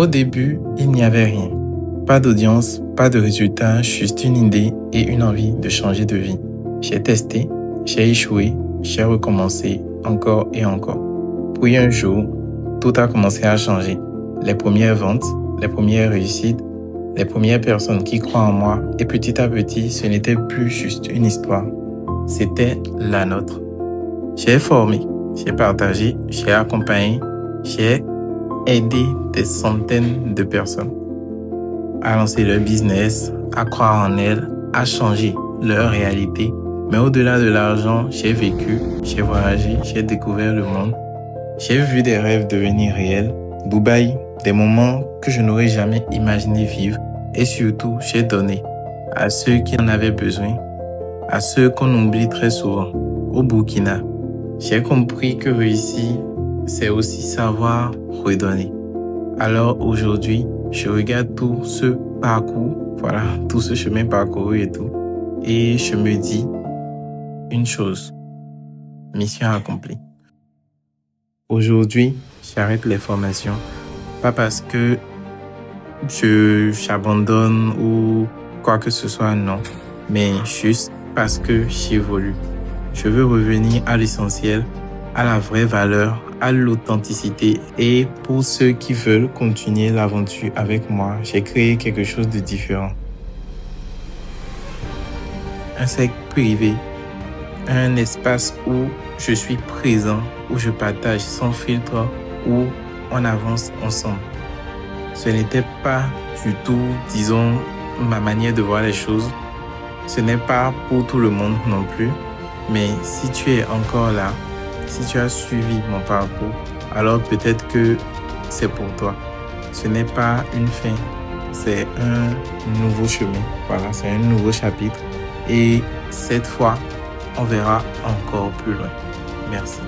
Au début, il n'y avait rien. Pas d'audience, pas de résultat, juste une idée et une envie de changer de vie. J'ai testé, j'ai échoué, j'ai recommencé encore et encore. Puis un jour, tout a commencé à changer. Les premières ventes, les premières réussites, les premières personnes qui croient en moi et petit à petit, ce n'était plus juste une histoire. C'était la nôtre. J'ai formé, j'ai partagé, j'ai accompagné, j'ai aidé des centaines de personnes à lancer leur business, à croire en elles, à changer leur réalité. Mais au-delà de l'argent, j'ai vécu, j'ai voyagé, j'ai découvert le monde. J'ai vu des rêves devenir réels. Dubaï, des moments que je n'aurais jamais imaginé vivre. Et surtout, j'ai donné à ceux qui en avaient besoin, à ceux qu'on oublie très souvent. Au Burkina, j'ai compris que réussir, c'est aussi savoir redonner. Alors aujourd'hui, je regarde tout ce parcours, tout ce chemin parcouru et tout, et je me dis une chose, mission accomplie. Aujourd'hui, j'arrête les formations, pas parce que j'abandonne ou quoi que ce soit, non, mais juste parce que j'évolue. Je veux revenir à l'essentiel, à la vraie valeur, à l'authenticité. Et pour ceux qui veulent continuer l'aventure avec moi, j'ai créé quelque chose de différent. Un cercle privé, un espace où je suis présent, où je partage sans filtre, où on avance ensemble. Ce n'était pas du tout, disons, ma manière de voir les choses. Ce n'est pas pour tout le monde non plus. Mais si tu es encore là, si tu as suivi mon parcours, alors peut-être que c'est pour toi. Ce n'est pas une fin, c'est un nouveau chemin. C'est un nouveau chapitre. Et cette fois, on verra encore plus loin. Merci.